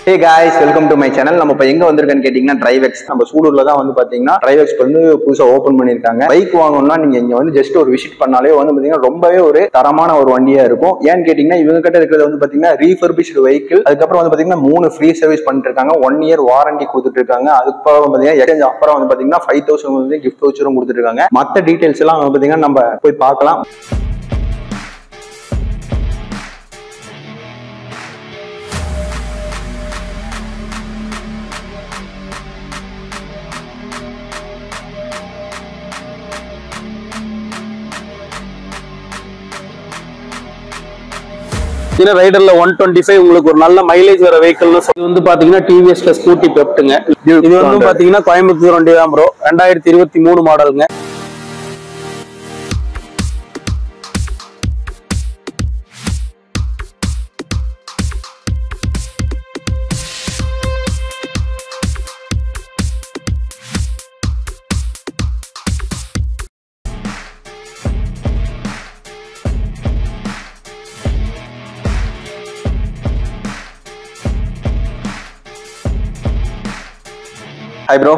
Hey guys, welcome to my channel. நம்ம இப்ப எங்க வந்திருக்கேன்னு கேட்டீங்கன்னா Drivex. நம்ம சூலூர்ல தான் வந்து பாத்தீங்கன்னா Drivex வந்து புதுசா ஓபன் பண்ணிருக்காங்க. பைக் வாங்கணும்னா நீங்க இங்க வந்து ஜஸ்ட் ஒரு விசிட் பண்ணாலே வந்து பாத்தீங்கன்னா ரொம்பவே ஒரு தரமான ஒரு வண்டியா இருக்கும். ஏன்னு கேட்டீங்கன்னா இவங்க கிட்ட இருக்கிறது வந்து பாத்தீங்கன்னா ரீஃபர்பிஷ்டு வெஹிக்கிள். அதுக்கப்புறம் வந்து பாத்தீங்கன்னா 3 ஃப்ரீ சர்வீஸ் பண்ணிட்டு இருக்காங்க. 1 இயர் வாரண்டி கொடுத்துட்டு இருக்காங்க. அதுக்கப்புறம் பாத்தீங்கன்னா எக்ஸ்சேஞ்ச் அப்புறம் வந்து பாத்தீங்கன்னா 5000 வந்து கிஃப்ட் வவுச்சரும் கொடுத்துட்டு இருக்காங்க. மத்த டீடைல்ஸ் எல்லாம் வந்து பாத்தீங்கன்னா நம்ம போய் பார்க்கலாம். ரைடர்ல 125 உங்களுக்கு ஒரு நல்ல மைலேஜ் வர வெஹிக்கிள் வந்து பாத்தீங்கன்னா டிவிஎஸ்ல ஸ்கூட்டி பெப்ட்டுங்க. இது வந்து பாத்தீங்கன்னா கோயம்புத்தூர் வண்டி தான் ப்ரோ. 2023 மாடலுங்க. Hi bro.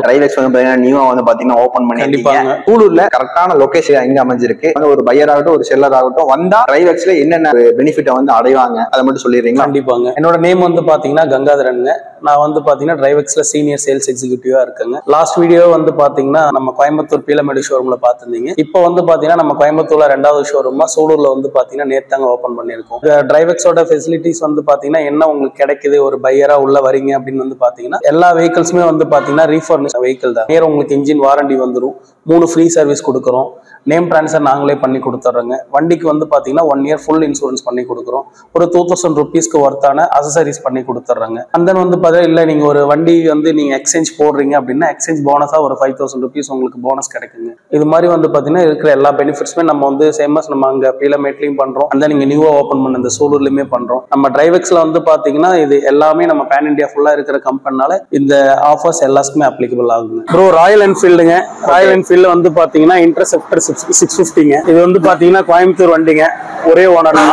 Drivex வந்து பாத்தீங்கன்னா நியூவா வந்து பாத்தீங்கன்னா ஓபன் பண்ணிருக்கீங்க. சூலூர்ல கரெக்டான லொகேஷன் எங்க அமைஞ்சிருக்கு? ஒரு பையர் ஆகட்டும் ஒரு செல்லர் ஆகட்டும் வந்தா Drivex என்னென்ன பெனிஃபிட் வந்து அடைவாங்க அதை மட்டும் சொல்லிடுறீங்களா? கண்டிப்பாங்க. என்னோட நேம் வந்து பாத்தீங்கன்னா கங்காதரனுங்க. நான் வந்து பாத்தீங்கன்னா Drivex சீனியர் சேல்ஸ் எக்ஸிக்யூட்டிவா இருக்கேங்க. லாஸ்ட் வீடியோ வந்து பாத்தீங்கன்னா நம்ம கோயம்புத்தூர் பீலமேடு ஷோரூம்ல பாத்துருந்தீங்க. இப்போ வந்து பாத்தீங்கன்னா நம்ம கோயம்புத்தூர்ல 2வது ஷோரூமா சூலூர்ல வந்து பாத்தீங்கன்னா நேத்தாங்க ஓபன் பண்ணிருக்கோம். Drivex ஃபெசிலிட்டிஸ் வந்து பாத்தீங்கன்னா என்ன உங்களுக்கு கிடைக்குது ஒரு பையரா உள்ள வரீங்க அப்படின்னு வந்து பாத்தீங்கன்னா எல்லா வெஹிக்கிள்ஸுமே வந்து பாத்தீங்கன்னா ரீஃபர்னிஷ் வெஹிக்கிள் தான். நேரம் உங்களுக்கு இன்ஜின் வாரண்டி வந்துடும். 3 ஃப்ரீ சர்வீஸ் கொடுக்குறோம். நேம் ட்ரான்ஸ்ஃபர் நாங்களே பண்ணி கொடுத்துட்றோங்க. வண்டிக்கு வந்து பாத்தீங்கன்னா 1 இயர் ஃபுல் இன்சூரன்ஸ் பண்ணி கொடுக்குறோம். ஒரு 2000 rupeesக்கு ஒர்த்தான அசசரிஸ் பண்ணி கொடுத்துட்றாங்க. அந்த வந்து பாத்தீங்கன்னா இல்ல நீங்க ஒரு வண்டி வந்து நீங்க எக்ஸ்சேஞ்ச் போடுறீங்க அப்படின்னா எக்ஸ்சேஞ்ச் போனஸா ஒரு 5000 rupees உங்களுக்கு போனஸ் கிடைக்குங்க. இது மாதிரி வந்து பாத்தீங்கன்னா இருக்கிற எல்லா பெனிஃபிட்ஸுமே நம்ம வந்து சேமஸ் நம்ம அங்க பீலமேட்லயும் பண்றோம். அந்த நீங்க நியூவா ஓபன் பண்ண இந்த சூலூர்லயுமே பண்றோம். நம்ம Drivex வந்து பாத்தீங்கன்னா இது எல்லாமே நம்ம பேன் இண்டியா ஃபுல்லா இருக்கிற கம்பெனினால இந்த ஆஃபர்ஸ் எல்லாத்துக்குமே அப்ளிகபிள் ஆகுங்க. ப்ரோ ராயல் என்ஃபீல்டுங்க. ராயல் என்ஃபீல்டு வந்து பாத்தீங்கன்னா இன்டர்செப்டர் 650ங்க. இது வந்து பாத்தீங்கன்னா கோயம்புத்தூர் வண்டிங்க. ஒரே ஓனர் தான்.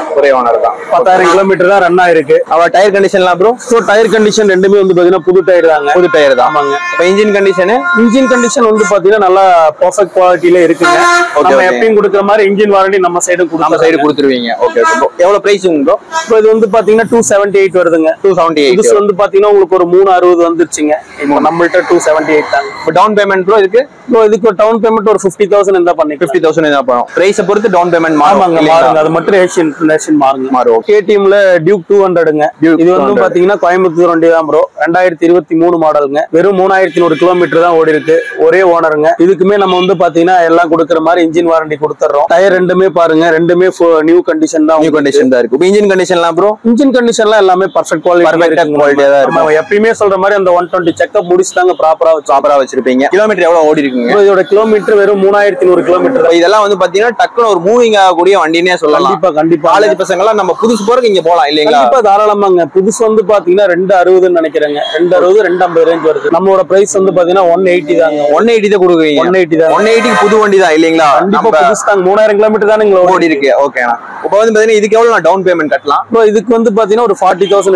10,000 கிலோமீட்டர் தான் ரன் ஆயிருக்கு. அவ டயர் கண்டிஷன்லாம் ப்ரோ? ஸோ டயர் கண்டிஷன் ரெண்டுமே வந்து பாத்தீங்கன்னா புது டயர் தாங்க. புது டயர் தான். ஆமாங்க. இப்போ இன்ஜின் கண்டிஷன் வந்து பாத்தீங்கன்னா நல்லா பெர்ஃபெக்ட் குவாலிட்டில இருக்குங்க. நம்ம எப்பயும் கொடுக்குற மாதிரி இன்ஜின் வாரண்டி நம்ம சைடு கொடுத்துருவீங்க. Okay bro. எவ்வளவு பிரைஸ் ப்ரோ? இப்போ இது வந்து பாத்தீங்கன்னா 278 வருதுங்க. 278. இது வந்து பாத்தீங்கன்னா உங்களுக்கு ஒரு 360 வந்துருச்சுங்க. இப்போ நம்மள்ட்ட 278 தான். இப்போ டவுன் பேமெண்ட் ப்ரோ இதுக்கு? ப்ரோ இதுக்கு டவுன் பேமெண்ட் ஒரு 50,000 இருந்தா பண்ணி 50,000 இருந்தா போறோம். பிரைஸ் பொறுத்து டவுன் பேமெண்ட் மாறுங்க. அது மட்டும் ரேஷன் மாறுங்க. KTMல டியூக் 200ங்க. இது வந்து பாத்தீங்கன்னா கோயம்புத்தூர் வண்டி தான் ப்ரோ. 2023 மாடலுங்க. வெறும் 3100 கிலோமீட்டர் தான் ஓடி இருக்கு. ஒரே ஓனருங்க. இதுக்குமே நம்ம வந்து பாத்தீங்கன்னா எல்லாம் கொடுக்குற மாதிரி இன்ஜின் வாரண்டி கொடுத்துறோம். டயர் ரெண்டுமே பாருங்க. ரெண்டுமே நியூ கண்டிஷன் தான். இருக்கு. இன்ஜின் கண்டிஷன்லாம் ப்ரோ? இன்ஜின் கண்டிஷன்லாம் எல்லாமே பெர்ஃபெக்ட் குவாலிட்டியா தான் இருக்கும். நம்ம எப்பயுமே சொல்ற மாதிரி அந்த 120 செக்அப் முடிச்சு தாங்க ப்ராப்பரா வச்சிருப்பீங்க. கிலோமீட்டர் எவ்வளவு ஓடி இருக்குங்க? இதோட கிலோமீட்டர் வெறும் 3100 கிலோமீட்டர். இதெல்லாம் வந்து பாத்தீங்கன்னா டக்குனு ஒரு மூவிங் ஆகக்கூடிய வண்டினே சொல்லலாம். கண்டிப்பா காலேஜ் பசங்க எல்லாம் நம்ம புதுசு போறதுக்கு இங்க போலாம் இல்லீங்களா? கண்டிப்பா தாராளமாங்க. புதுசு வந்து பாத்தீங்கன்னா 260 நினைக்கிறேங்க. 260 250 ரேஞ்ச் வருது. நம்மளோட பிரைஸ் வந்து பாத்தீங்கன்னா 180 தாங்க. 180 தான் கொடுக்குறீங்க. 180 புது வண்டி தான் இல்லீங்களா? கண்டிப்பா புதுசு தாங்க. 3000 கிலோமீட்டர் தானே ஓடி இருக்கு. ஓகேண்ணா. இப்போ வந்து பாத்தீங்கன்னா இதுக்கு எவ்வளவு நான் டவுன் பேமெண்ட் கட்டலாம்? ப்ரோ இதுக்கு வந்து பாத்தீங்கன்னா ஒரு 40,000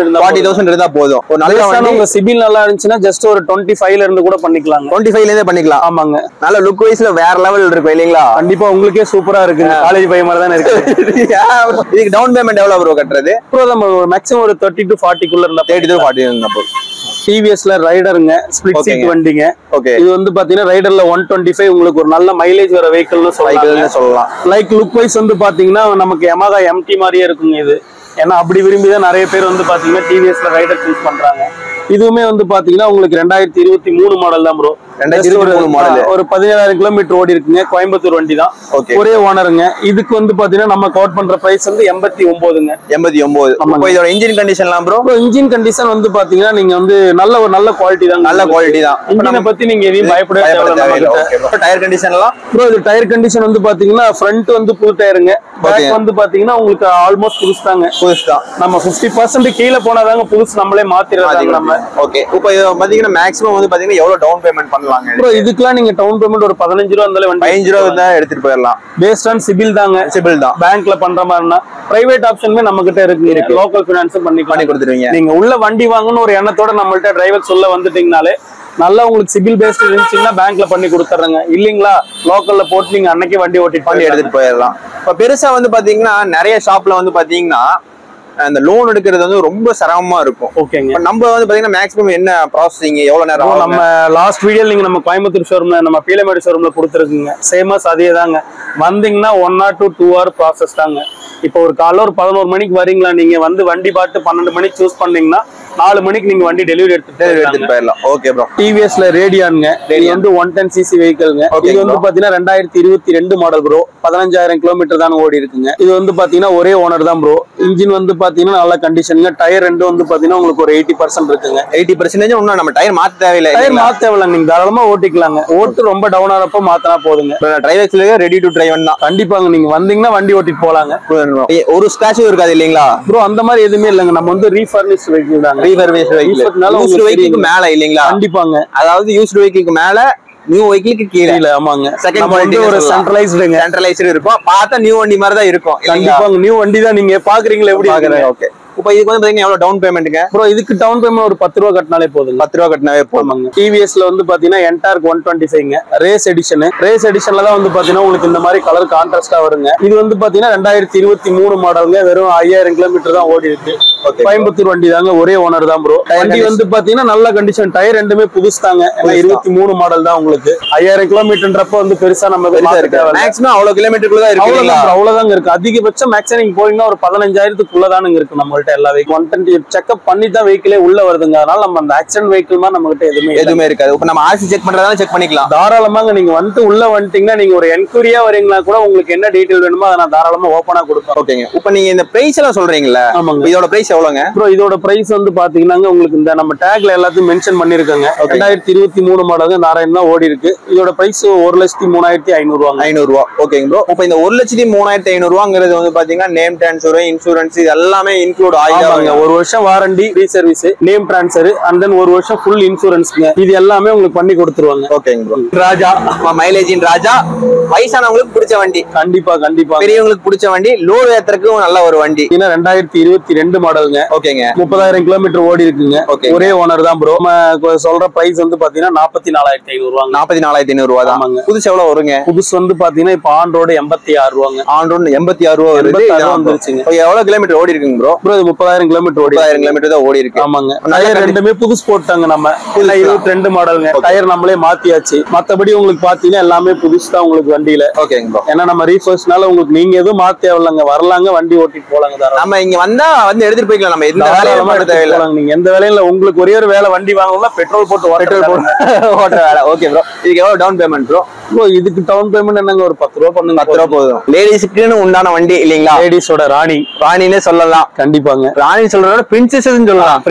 இருந்தா போதும். ஒரு நல்ல வண்டி உங்க சிபில் நல்லா இருந்துச்சுன்னா ஜஸ்ட் ஒரு 25 ல இருந்து கூட பண்ணிக்கலாம். 25 ல இருந்தே பண்ணிக்கலாம். ஆமாங்க. நல்ல லுக் வைஸ்ல வேற லெவல் இருக்கும் இல்லீங்களா? கண்டிப்பா உங்களுக்கே சூப்பரா இருக்கு. காலேஜ் பையன் மாதிரி தானே இருக்கு. இதுக்கு டவுன் பேமெண்ட் எவ்வளவு ப்ரோ கட்டுறது? ப்ரோ நம்ம மேக்ஸிமம் ஒரு 30 to 40 குள்ள இருந்தா 30 to 40 இருந்தா போதும். டிவிஎஸ்ல ரைடருங்க. ஸ்பிளிட் சீட் வண்டிங்க. இது வந்து பாத்தீங்கன்னா ரைடர்ல 125 உங்களுக்கு ஒரு நல்ல மைலேஜ் வர வெஹிக்கிள்னு சொல்லலாம். லைக் லுக் வைஸ் வந்து பாத்தீங்கன்னா நமக்கு Yamaha MT மாதிரியே இருக்குங்க இது. ஏன்னா அப்படி விரும்பிதான் நிறைய பேர் வந்து பாத்தீங்கன்னா டிவிஎஸ்ல ரைடர் சூஸ் பண்றாங்க. இதுவுமே வந்து பாத்தீங்கன்னா உங்களுக்கு 2023 மாடல் தான் ப்ரோ. 2023 மாடல். ஒரு 17,000 கிலோமீட்டர் ஓடி இருக்குங்க. கோயம்புத்தூர் வண்டி தான். ஒரே ஓனருங்க. இதுக்கு வந்து பாத்தீங்கன்னா நம்ம கவுட் பண்ற பிரைஸ் வந்து 89ங்க. 89. இப்போ இதோட இன்ஜின் கண்டிஷன்லாம் ப்ரோ? இன்ஜின் கண்டிஷன் வந்து பாத்தீங்கன்னா நீங்க வந்து நல்ல குவாலிட்டி தான். நல்ல குவாலிட்டி தான். இன்ஜினை பத்தி நீங்க எதையும் பயப்பட தேவையில்லை. டயர் கண்டிஷன்லாம் ப்ரோ இது டயர் கண்டிஷன் வந்து பாத்தீங்கன்னா ஃப்ரண்ட் வந்து புது டயருங்க. பேக் வந்து பாத்தீங்கன்னா உங்களுக்கு ஆல்மோஸ்ட் புதுசு தாங்க. நம்ம 50% கீழே போனாதாங்க புதுசு நம்மளே மாத்திரலாம் நம்ம. ஓகே. இப்போ பாத்தீங்கன்னா மேக்ஸிமம் வந்து பாத்தீங்கன்னா எவ்வளவு டவுன் பேமெண்ட் பண்ணலாம்? பண்ணலாங்க ப்ரோ இதுக்கெல்லாம் நீங்க டவுன் பேமெண்ட் ஒரு 15 ரூபா இருந்தாலே வண்டி 15 ரூபா தான் எடுத்துட்டு போயிடலாம். பேஸ்ட் ஆன் சிபில் தாங்க. சிபில் தான். பேங்க்ல பண்ற மாதிரினா பிரைவேட் ஆப்ஷனுமே நம்ம கிட்ட இருக்கு. லோக்கல் பினான்ஸும் பண்ணி கொடுத்துருவீங்க. நீங்க உள்ள வண்டி வாங்கணும்னு ஒரு எண்ணத்தோட நம்மள்ட்ட டிரைவர் சொல்ல வந்துட்டீங்கனாலே நல்லா உங்களுக்கு சிபில் பேஸ்ட் இருந்துச்சுன்னா பேங்க்ல பண்ணி கொடுத்துறாங்க. இல்லீங்களா லோக்கல்ல போட்டு நீங்க அன்னைக்கு வண்டி ஓட்டிட்டு எடுத்துட்டு போயிடலாம். இப்ப பெருசா வந்து பாத்தீங்கன்னா நிறைய ஷாப்ல வந்து பாத்தீங்கன்னா அந்த லோன் எடுக்கிறது வந்து ரொம்ப சிரமமா இருக்கும். ஓகேங்க. நம்ம வந்து பாத்தீங்கன்னா மேக்ஸிமம் என்ன ப்ராசஸிங் எவ்வளவு நேரம்? நம்ம லாஸ்ட் வீடியோல நீங்க நம்ம கோயம்புத்தூர் ஷோரூம்ல நம்ம பீலமேடு ஷோரூம்ல கொடுத்துருக்குங்க. சேமஸ் அதே தாங்க. வந்தீங்கன்னா 1 or 2 hour ப்ராசஸ் தாங்க. இப்போ ஒரு காலைல ஒரு 11 மணிக்கு வரீங்களா, நீங்க வந்து வண்டி பார்த்து 12 மணிக்கு சூஸ் பண்ணீங்கன்னா 4 மணிக்கு நீங்க வண்டி டெலிவரி எடுத்துட்டு போயிடலாம். Okay bro. டிவிஎஸ்ல ரேடியானுங்க. இது வந்து 110cc வெஹிக்கிள்ங்க. இது வந்து பாத்தீங்கன்னா 2022 மாடல் ப்ரோ. 15000 கிலோமீட்டர் தான் ஓடி இருக்குங்க. இது வந்து பாத்தீங்கன்னா ஒரே ஓனர் தான் ப்ரோ. இன்ஜின் வந்து பாத்தீங்கன்னா நல்ல கண்டிஷனுங்க. டயர் ரெண்டு வந்து பாத்தீங்கன்னா உங்களுக்கு ஒரு 80% இருக்குங்க. 80% இன்னும் நம்ம டயர் மாத்த தேவையில்லை. டயர் மாத்த தேவையில்லை, நீங்க தாராளமா ஓட்டிக்கலாங்க. ஓட்டு ரொம்ப டவுன் ஆறப்ப மாத்தினா போதுங்க. டிரைவர்ஸ்ல ரெடி டு டிரைவ் தான். கண்டிப்பாங்க. நீங்க வந்தீங்கன்னா வண்டி ஓட்டிட்டு போலாங்க. ஒரு ஸ்கிராட்சும் இருக்காது இல்லீங்களா ப்ரோ? அந்த மாதிரி எதுவுமே இல்லைங்க. நம்ம வந்து ரீஃபர்னிஷ்ட் வெஹிக்கிள் தாங்க. யூஸ்டு வெஹிக்கிளுக்கு மேல இல்லீங்களா? கண்டிப்பாங்க. அதாவது யூஸ்டு வெஹிக்கிளுக்கு மேல நியூ வெஹிக்கிளுக்கு கீழ. ஆமாங்க. செகண்ட் குவாலிட்டி ஒரு சென்ட்ரலைஸ்டு இருக்கும். பார்த்தா நியூ வண்டி மாதிரி தான் இருக்கும். கண்டிப்பாங்க நியூ வண்டி தான். நீங்க பாக்குறீங்களா எப்படி பாக்குறீங்க? ஓகே. இப்போ இதுக்கு வந்து பாத்தீங்கன்னா எவ்வளவு டவுன் பேமெண்ட்ங்க ப்ரோ? இதுக்கு டவுன் பேமெண்ட் ஒரு 10 ரூபா கட்டினாலே போதுங்க. 10 ரூபா கட்டினாவே போதுங்க. டிவிஎஸ்ல வந்து பாத்தீங்கன்னா என்டார்க் 125ங்க. Race edition. ரேஸ் எடிஷன்ல தான் வந்து பாத்தீங்கன்னா உங்களுக்கு இந்த மாதிரி கலர் கான்ட்ராஸ்டா வருங்க. இது வந்து பாத்தீங்கன்னா 2023 மாடலுங்க. வெறும் 5000 கிலோமீட்டர் தான் ஓடி இருக்கு. கோயம்புத்தூர் வண்டி தாங்க. ஒரே ஓனர் தான் ப்ரோ. வண்டி வந்து பாத்தீங்கன்னா நல்ல கண்டிஷன். டயர் ரெண்டுமே புதுசு தாங்க. 23 மாடல் தான் உங்களுக்கு. 5000 கிலோமீட்டர்ன்றப்ப வந்து பெருசா நம்ம மேக்ஸிமம் அவ்வளவு கிலோமீட்டருக்குள்ள தான் இருக்கு. அவ்வளவுதாங்க இருக்கு. அதிகபட்சம் மேக்ஸிமம் நீங்க போனீங்கன்னா ஒரு 15000க்குள்ளதானுங்க இருக்கு நம்ம எல்லா வெஹிக்கிள் 120 செக்அப் பண்ணி தான் வெஹிக்கிளே உள்ள வருதுங்க. அதனால நம்ம அந்த ஆக்சிடென்ட் வெஹிக்கிள் மாதிரி நம்ம கிட்ட எதுவுமே இருக்காது. இப்ப நம்ம ஆர்சி செக் பண்றதால செக் பண்ணிக்கலாம் தாராளமாங்க. நீங்க வந்து உள்ள வந்துட்டீங்கன்னா நீங்க ஒரு என்கொயரியா வரீங்களா கூட உங்களுக்கு என்ன டீடைல் வேணுமோ அதை நான் தாராளமா ஓபனா கொடுப்பேன். ஓகேங்க. இப்ப நீங்க இந்த பிரைஸ் எல்லாம் சொல்றீங்கல்ல, இதோட பிரைஸ் எவ்வளவுங்க ப்ரோ? இதோட பிரைஸ் வந்து பாத்தீங்கன்னா உங்களுக்கு இந்த நம்ம டேக்ல எல்லாத்தையும் மென்ஷன் பண்ணிருக்காங்க. 2023 மாடல் நாராயண் தான் ஓடி இருக்கு. இதோட பிரைஸ் 1,03,500 ரூபாங்க. 500 ரூபா. ஓகேங்க ப்ரோ. இப்ப இந்த 1,03,500 ரூபாங்கிறது வந்து பாத்தீங்கன்னா நேம் ட்ரான்ஸ்ஃபர், இன்சூரன்ஸ் இது எல்லாமே இன்க்ளூட் ஆயிடுவாங்க. ஒரு வருஷம் warranty, free service, name transfer and then ஒரு வருஷம் ஃபுல் இன்சூரன்ஸ்ங்க. இது எல்லாமே உங்களுக்கு பண்ணி கொடுத்துருவாங்க. ஓகேங்க ப்ரோ. ராஜா மைலேஜின் ராஜா. வயசானவங்களுக்கு பிடிச்ச வண்டி. கண்டிப்பா. பெரியவங்களுக்கு பிடிச்ச வண்டி. லோடு ஏத்துறதுக்கு நல்ல ஒரு வண்டி. 2022 மாடலுங்க. ஓகேங்க. 30,000 கிலோமீட்டர் ஓடி இருக்குங்க. ஒரே ஓனர் தான் ப்ரோ. சொல்ற பிரைஸ் வந்து பாத்தீங்கன்னா 44,500 ரூபாங்க. 44,500 ரூபா தான். புதுசு எவ்வளவு வருங்க? புதுசு வந்து பாத்தீங்கன்னா இப்ப ஆன் ரோடு 86 ரூபாங்க. ஆன் ரோடு 86 ரூபா வருது. வந்துருச்சுங்க. எவ்வளவு கிலோமீட்டர் ஓடி இருக்குங்க ப்ரோ? ப்ரோ 30,000 கிலோமீட்டர் ஓடி. 30,000 கிலோமீட்டர் தான் ஓடி இருக்கு. ஆமாங்க. டயர் ரெண்டுமே புதுசு போட்டாங்க நம்ம. 22 மாடலுங்க. டயர் நம்மளே மாத்தியாச்சு. மத்தபடி உங்களுக்கு பாத்தீங்கன்னா எல்லாமே புதுசு தான் உங்களுக்கு வண்டியில. ஓகேங்க ப்ரோ. ஏன்னா நம்ம ரீஃபர்ஸ்னால உங்களுக்கு நீங்க எதுவும் மாத்த தேவையில்லைங்க. வரலாங்க வண்டி ஓட்டிட்டு போலாங்க. நம்ம இங்க வந்தா வந்து எடுத்துட்டு போய்க்கலாம். நம்ம எந்த வேலையும் பண்ண தேவையில்லை. நீங்க எந்த வேலையும் இல்ல. உங்களுக்கு ஒரே ஒரு வேலை வண்டி வாங்கணும்னா பெட்ரோல் போட்டு ஓட்ட வேலை. Okay bro. இதுக்கு எவ்வளவு டவுன் பேமெண்ட் ப்ரோ? இதுக்கு டவுன் பேமெண்ட் என்னங்க ஒரு 10 ரூபா பண்ணுங்க. 10 ரூபா போதும். லேடிஸ்க்குன்னு உண்டான வண்டி இல்லீங்களா? லேடிஸோட ராணினே சொல்லலாம். கண்டிப்பாங்க. ராணி சொல்றத பிரின்சஸ் சொல்லலாம்.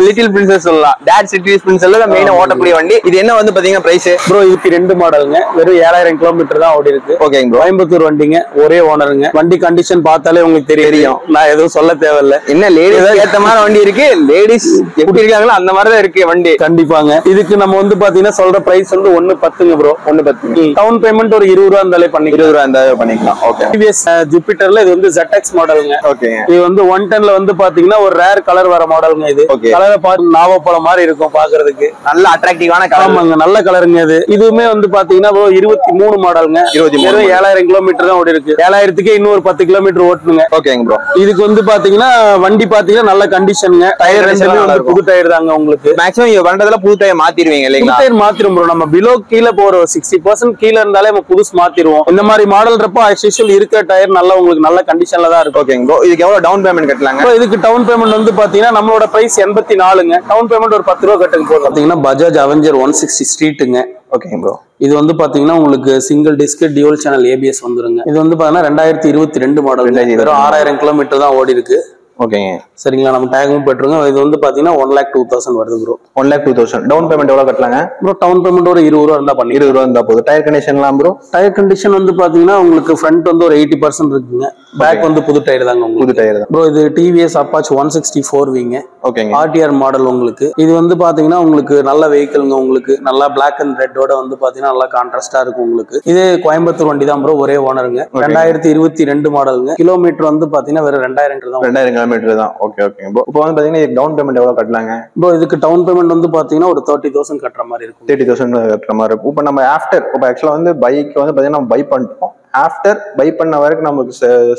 லிட்டில் பிரின்சஸ் சொல்லலாம். டாட் சிட்டி பிரின்சஸ்ல மெயினா ஓட்டக்கூடிய வண்டி. இது என்ன வந்து பாத்தீங்கன்னா பிரைஸ் ப்ரோ? இதுக்கு 2 மாடலுங்க. வெறும் 7000 கிலோமீட்டர் தான் ஓடி இருக்கு. ஓகேங்க ப்ரோ. கோயம்புத்தூர் வண்டிங்க. ஒரே ஓனருங்க. வண்டி கண்டிஷன் பார்த்தாலே உங்களுக்கு தெரியும். நான் எதுவும் சொல்ல தேவையில்லை. என்ன லேடிஸ் ஏத்த மாதிரி வண்டி இருக்கு. லேடிஸ் எப்படி இருக்காங்களோ அந்த மாதிரி தான் இருக்கு வண்டி. கண்டிப்பாங்க. இதுக்கு நம்ம வந்து பாத்தீங்கன்னா சொல்ற பிரைஸ் வந்து 1,10ங்க ப்ரோ. 1,10. டவுன் பேமெண்ட் ஒரு 20 ரூபா இருந்தாலே பண்ணிக்கலாம். 20 ரூபா இருந்தாலே பண்ணிக்கலாம். ஓகே. டிவிஎஸ் ஜூபிட்டர்ல இது வந்து ZX மாடலுங்க. ஓகேங்க. இது வந்து 110ல வந்து பாத்தீங்கன்னா ஒரு ரேர் கலர் வர மாடலுங்க. இது கலரை பார்த்து நாவப்பழம் மாதிரி இருக்கும் பாக்குறதுக்கு. நல்ல அட்ராக்டிவான கலர். ஆமாங்க. நல்ல கலருங்க இது. இதுவுமே வந்து பாத்தீங்கன்னா 23 மாடலுங்க. 7000 கிலோமீட்டர் தான் ஓடி இருக்கு. 7000க்கு இன்னொரு 10 கிலோமீட்டர் ஓட்டணுங்க. ஓகேங்க ப்ரோ. இதுக்கு வந்து பாத்தீங்கன்னா வண்டி பாத்தீங்கன்னா நல்ல கண்டிஷனுங்க. டயர் ரெண்டுமே வந்து புது டயர் தாங்க உங்களுக்கு. மேக்ஸிமம் இங்க வண்டதுல புது டயர் மாத்திடுவீங்க இல்லீங்களா? புது டயர் மாத்திரும் ப்ரோ. நம்ம பிலோ கீழ போற 60% கீழ இருந்தாலே நம்ம புதுசு மாத்திடுவோம். இந்த மாதிரி மாடல்ன்றப்போ ஆக்சுவல் இருக்க டயர் நல்லா உங்களுக்கு நல்ல கண்டிஷன்ல தான் இருக்கும். ஓகேங்க ப்ரோ. இதுக்கு எவ்வளவு டவுன் பேமெண்ட் கட்டலாங்க? இதுக்கு டவுன் பேமெண்ட் வந்து பாத்தீங்கன்னா நம்மளோட பிரைஸ் 84ங்க. டவுன் பேமெண்ட் ஒரு 10 ரூபா கட்டுங்க போதும். பாத்தீங்கன்னா பஜாஜ் அவெஞ்சர் 160 ஸ்ட்ரீட்டுங்க. ஓகேங்க ப்ரோ. இது வந்து பாத்தீங்கன்னா உங்களுக்கு single disk dual channel ABS வந்துருங்க. இது வந்து பாத்தீங்கன்னா 2022 மாடல். வெறும் 6000 கிலோமீட்டர் தான் ஓடி இருக்கு. ஓகேங்க. சரிங்களா, நம்ம டேகும் போட்டுருங்க. இது வந்து பாத்தீங்கன்னா 1,02,000 வருது ப்ரோ. 1,02,000. டவுன் பேமெண்ட் எவ்வளவு கட்டலாங்க ப்ரோ டவுன் பேமெண்ட் ஒரு 20 ரூபா இருந்தா பண்ணி. 20 ரூபா இருந்தா போதும். டயர் கண்டிஷன்லாம் ப்ரோ? டயர் கண்டிஷன் வந்து பாத்தீங்கன்னா உங்களுக்கு ஃப்ரண்ட் வந்து ஒரு 80% இருக்குங்க. பேக் வந்து புது டயர் தாங்க உங்களுக்கு. புது டயர் தான் ப்ரோ. இது டிவிஎஸ் அப்பாச் 164 வீங்க. ஓகேங்க. ஆர்டிஆர் மாடல் உங்களுக்கு. இது வந்து பாத்தீங்கன்னா உங்களுக்கு நல்ல வெஹிக்கிள்ங்க. உங்களுக்கு நல்லா பிளாக் அண்ட் ரெட்டோட வந்து பாத்தீங்கன்னா நல்லா கான்ட்ராஸ்டா இருக்கும் உங்களுக்கு. இதே கோயம்புத்தூர் வண்டி தான் ப்ரோ. ஒரே ஓனருங்க. 2022 மாடலுங்க. கிலோமீட்டர் வந்து பாத்தீங்கன்னா வெறும் 2000 தான். 2000 கிலோமீட்டர் தான். Okay okay bro. இப்போ வந்து பாத்தீங்கன்னா டவுன் பேமெண்ட் எவ்வளவு கட்டலாங்க ப்ரோ? இதுக்கு டவுன் பேமெண்ட் வந்து பாத்தீங்கன்னா ஒரு 30,000 கட்டுற மாதிரி இருக்கும். 30,000 கட்டுற மாதிரி இருக்கும். இப்போ நம்ம ஆஃப்டர் இப்போ ஆக்சுவலா வந்து பைக் வந்து பாத்தீங்கன்னா நம்ம பை பண்ணிட்டோம். ஆஃப்டர் பை பண்ண வரைக்கும் நமக்கு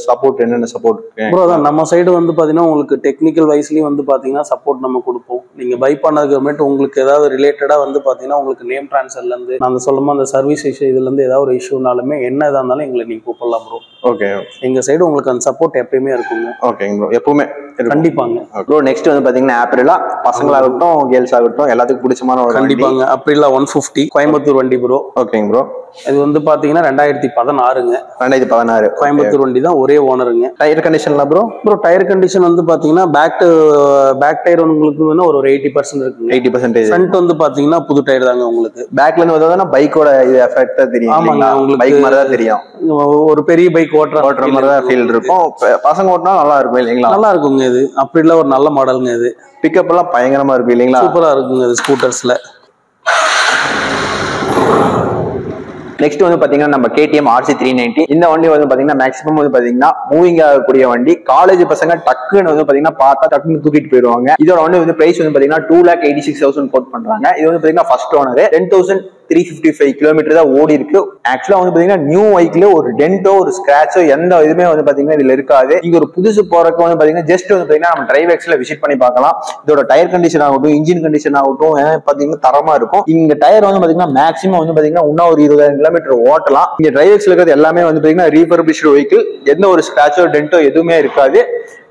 சப்போர்ட் என்னென்ன சப்போர்ட் இருக்கு ப்ரோ? அதான் நம்ம சைடு வந்து பாத்தீங்கன்னா உங்களுக்கு டெக்னிக்கல் வைஸ்லயும் வந்து பாத்தீங்கன்னா சப்போர்ட் நம்ம கொடுப்போம். நீங்க பை பண்ணதுக்கு அப்புறமேட்டு உங்களுக்கு ஏதாவது ரிலேட்டடா வந்து பாத்தீங்கன்னா உங்களுக்கு நேம் டிரான்ஸ்ஃபர்ல இருந்து அந்த சொல்லுமா அந்த சர்வீஸ் இஷ்யூ இதுல இருந்து ஏதாவது ஒரு இஷ்யூனாலுமே என்ன இதா இருந்தாலும் எங்களை நீங்க கூப்பிடலாம் ப்ரோ. ஓகே. எங்க சைடு உங்களுக்கு அந்த சப்போர்ட் எப்பயுமே இருக்குங்க. ஓகேங்க ப்ரோ. எப்பவுமே கண்டிப்பாங்க ப்ரோ. நெக்ஸ்ட் வந்து பாத்தீங்கன்னா ஆப்ரிலா பசங்களாகட்டும் கேர்ள்ஸ் ஆகட்டும் எல்லாத்துக்கும் பிடிச்சமான ஒரு கண்டிப்பாங்க. அப்ரிலா 150 கோயம்புத்தூர் வண்டி ப்ரோ. ஓகேங்க ப்ரோ. இது வந்து பாத்தீங்கன்னா 2016ங்க. 2016 கோயம்புத்தூர் வண்டி தான். ஒரே ஓனருங்க. டயர் கண்டிஷன்ல ப்ரோ? ப்ரோ டயர் கண்டிஷன் வந்து பாத்தீங்கன்னா பேக் டயர் உங்களுக்கு வந்து ஒரு 80% இருக்குங்க. 80%. ஃப்ரண்ட் வந்து பாத்தீங்கன்னா புது டயர் தாங்க உங்களுக்கு. பேக்ல இருந்து வந்தா பைக்கோட இது எஃபெக்ட் தான் தெரியும். ஆமாங்க. உங்களுக்கு பைக் மாதிரி தான் தெரியும். ஒரு பெரிய பைக் ஓட்டுற மாதிரி தான் ஃபீல் இருக்கும். பசங்க ஓட்டினா நல்லா இருக்கும் இல்லைங்களா? நல்லா இருக்குங்க. இது அப்படிலாம் ஒரு நல்ல மாடலுங்க. இது பிக்கப் எல்லாம் பயங்கரமா இருக்கு இல்லைங்களா? சூப்பரா இருக்குங்க இது ஸ்கூட்டர்ஸ்ல. நெக்ஸ்ட் வந்து பாத்தீங்கன்னா நம்ம KTM RC 390. இந்த வண்டி வந்து பாத்தீங்கன்னா மேக்ஸிமம் வந்து பாத்தீங்கன்னா மூவிங் ஆகக்கூடிய வண்டி. காலேஜ் பசங்க டக்குன்னு வந்து பாத்தீங்கன்னா பார்த்தா டக்குன்னு தூக்கிட்டு போயிடுவாங்க. இதோட வண்டி வந்து பிரைஸ் வந்து பாத்தீங்கன்னா 2,86,000 கோட் பண்றாங்க. இது வந்து பாத்தீங்கன்னா ஃபர்ஸ்ட் ஓனர் 10,355 கிலோமீட்டர் தான் ஓடி இருக்கு. ஆக்சுவலா வந்து பாத்தீங்கன்னா நியூ பைக்ல ஒரு டென்ட்டோ ஒரு ஸ்கிராச்சோ எந்த இதுவுமே வந்து பாத்தீங்கன்னா இதுல இருக்காது. இங்க ஒரு புதுசு போறதுக்கு வந்து பாத்தீங்கன்னா ஜஸ்ட் வந்து பாத்தீங்கன்னா நம்ம டிரைவெக்ஸ்ல விசிட் பண்ணி பார்க்கலாம். இதோட டயர் கண்டிஷன் ஆகட்டும் இன்ஜின் கண்டிஷன் ஆகட்டும் பாத்தீங்கன்னா தரமா இருக்கும். இங்க டயர் வந்து பாத்தீங்கன்னா மேக்ஸிமம் வந்து பாத்தீங்கன்னா இன்னும் ஒரு 20,000 கிலோமீட்டர் ஓட்டலாம். இங்க டிரைவெக்ஸ்ல இருக்கிறது எல்லாமே வந்து பாத்தீங்கன்னா ரீஃபர்பிஷ்டு வெஹிக்கிள். எந்த ஒரு ஸ்கிராச்சோ டென்ட்டோ எதுவுமே இருக்காது.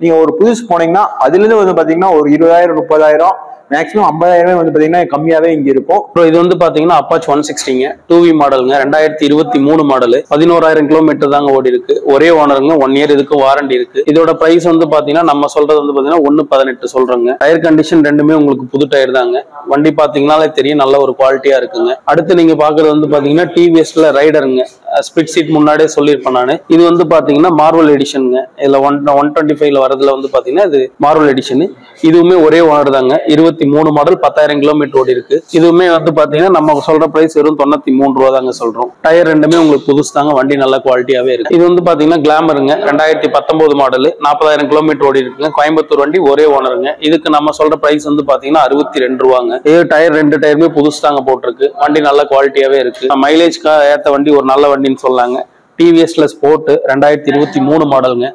நீங்க ஒரு புதுசு போனீங்கன்னா அதுல இருந்து வந்து பாத்தீங்கன்னா ஒரு 20,000 30,000 மேக்ஸிமம் 50,000 வந்து பாத்தீங்கன்னா கம்மியாவே இங்க இருக்கும். இது வந்து பாத்தீங்கன்னா அப்பாச் 160ங்க. 2V மாடலுங்க. 2023 மாடல். 11,000 கிலோமீட்டர் தாங்க ஓடி இருக்கு. ஒரே ஓனருங்க. 1 இயர் இதுக்கு வாரண்டி இருக்கு. இதோட பிரைஸ் வந்து பாத்தீங்கன்னா நம்ம சொல்றது வந்து பாத்தீங்கன்னா 1,18 சொல்றோங்க. டயர் கண்டிஷன் ரெண்டுமே உங்களுக்கு புது டயர் தாங்க. வண்டி பாத்தீங்கன்னாலே தெரியும் நல்ல ஒரு குவாலிட்டியா இருக்குங்க. அடுத்து நீங்க பாக்குறது வந்து பாத்தீங்கன்னா டிவிஎஸ்ல ரைடருங்க. ஸ்பிட் சீட் முன்னாடியே சொல்லியிருப்பேன் நானு. இது வந்து பாத்தீங்கன்னா மார்வல் எடிஷனுங்க. இதுல 125ல வரதுல வந்து பாத்தீங்கன்னா இது மார்வல் எடிஷன். இதுவுமே ஒரே ஓனர் தாங்க. 23 மாடல் 10,000 கிலோமீட்டர் ஓடி இருக்கு. இதுவுமே வந்து பாத்தீங்கன்னா நம்ம சொல்ற பிரைஸ் வெறும் 93 ரூபா தாங்க சொல்றோம். டயர் ரெண்டுமே உங்களுக்கு புதுசு தாங்க. வண்டி நல்ல குவாலிட்டியாவே இருக்கு. இது வந்து பாத்தீங்கன்னா கிளாமருங்க. 2019 மாடல் 40,000 கிலோமீட்டர் ஓடி இருக்குங்க. கோயம்புத்தூர் வண்டி ஒரே ஓனருங்க. இதுக்கு நம்ம சொல்ற பிரைஸ் வந்து பாத்தீங்கன்னா 62 ரூபாங்க. இது டயர் ரெண்டு டயருமே புதுசு தாங்க போட்டிருக்கு. வண்டி நல்ல குவாலிட்டியாவே இருக்கு. மைலேஜ்க்கு ஏத்த வண்டி ஒரு நல்ல வண்டின்னு சொல்லாங்க. டிவிஎஸ்ல ஸ்போர்ட் 2023 மாடலுங்க.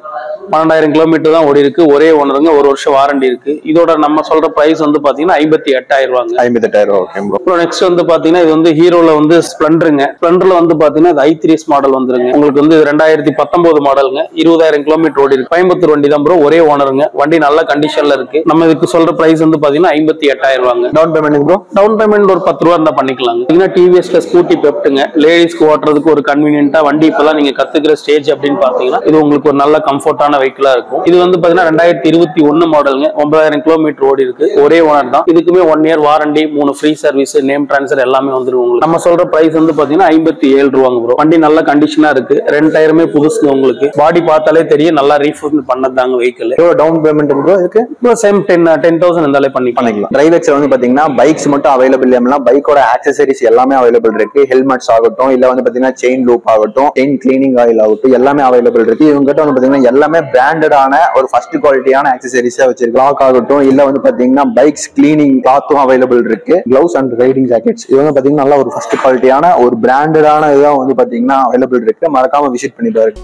12,000 கிலோமீட்டர் தான் ஓடி இருக்கு. ஒரே ஓனருங்க. 1 வருஷம் வாரண்டி இருக்கு. இதோட நம்ம சொல்ற பிரைஸ் வந்து பாத்தீங்கன்னா 58,000 ரூபாங்க. 58,000. நெக்ஸ்ட் வந்து பாத்தீங்கன்னா இது வந்து ஹீரோல வந்து ஸ்ப்ளெண்டருங்க. ஸ்ப்ளெண்டர்ல வந்து பாத்தீங்கன்னா இது i3s மாடல் வந்துருங்க. உங்களுக்கு வந்து 2019 மாடலுங்க. 20,000 கிலோமீட்டர் ஓடி இருக்கு. கோயம்புத்தூர் வண்டி தான் ப்ரோ. ஒரே ஓனருங்க. வண்டி நல்ல கண்டிஷன்ல இருக்கு. நம்ம இதுக்கு சொல்ற பிரைஸ் வந்து பாத்தீங்கன்னா 58,000 ரூபாங்க. Down payment bro? Down payment ஒரு 10 ரூபா இருந்தா பண்ணிக்கலாங்க. டிவிஎஸ்ல ஸ்கூட்டி பெப்ட்டுங்க. லேடிஸ்க்கு ஓட்டுறதுக்கு ஒரு கன்வீனியன்ட்டா வண்டி இப்பெல்லாம் நீங்க கத்துக்கிற ஸ்டேஜ் அப்படின்னு பாத்தீங்கன்னா இது உங்களுக்கு ஒரு நல்ல கம்ஃபர்டான வெஹிக்கிளா இருக்கும். இது வந்து பாத்தீங்கன்னா 2021 மாடலுங்க. 9,000 கிலோமீட்டர் ஓடி இருக்கு. ஒரே ஓனர் தான். இதுக்குமே 1 year warranty 3 free service name transfer எல்லாமே வந்துரும் உங்களுக்கு. நம்ம சொல்ற பிரைஸ் வந்து பாத்தீங்கன்னா 57 ரூபாங்க ப்ரோ. வண்டி நல்ல கண்டிஷனா இருக்கு. 2 டயருமே புதுசுங்க. உங்களுக்கு பாடி பார்த்தாலே தெரியும் நல்லா ரீஃபண்ட் பண்ணதாங்க வெஹிக்கிள். டவுன் பேமெண்ட் ப்ரோ இருக்கு ப்ரோ சேம் 10,000 இருந்தாலே பண்ணிக்கலாம். டிரைவெக்ஸ்ல வந்து பாத்தீங்கன்னா பைக்ஸ் மட்டும் அவைலபிள் இல்ல, பைக்கோட ஆக்சசரிஸ் எல்லாமே அவைலபிள் இருக்கு. ஹெல்மெட்ஸ் ஆகட்டும் இல்ல வந்து பாத்தீங்கன்னா செயின் லூப் ஆகட்டும் செயின் கிளீனிங் ஆயில் ஆகட்டும் எல்லாமே அவைலபிள் இருக்கு. இவங்க கிட்ட வந்து பாத்தீங்கன்னா எல்லாமே பிராண்டடான ஒரு ஃபர்ஸ்ட் குவாலிட்டியான ஆக்சசரிஸா வச்சிருக்கு. லாக் ஆகட்டும் இல்ல வந்து பாத்தீங்கன்னா பைக்ஸ் கிளீனிங் கிளாத்தும் அவைலபிள் இருக்கு. கிளவுஸ் அண்ட் ரைடிங் ஜாக்கெட்ஸ் இது வந்து பாத்தீங்கன்னா நல்ல ஒரு ஃபர்ஸ்ட் குவாலிட்டியான ஒரு பிராண்டடான இதுதான் வந்து பாத்தீங்கன்னா அவைலபிள் இருக்கு. மறக்காம விசிட் பண்ணி பாருங்க.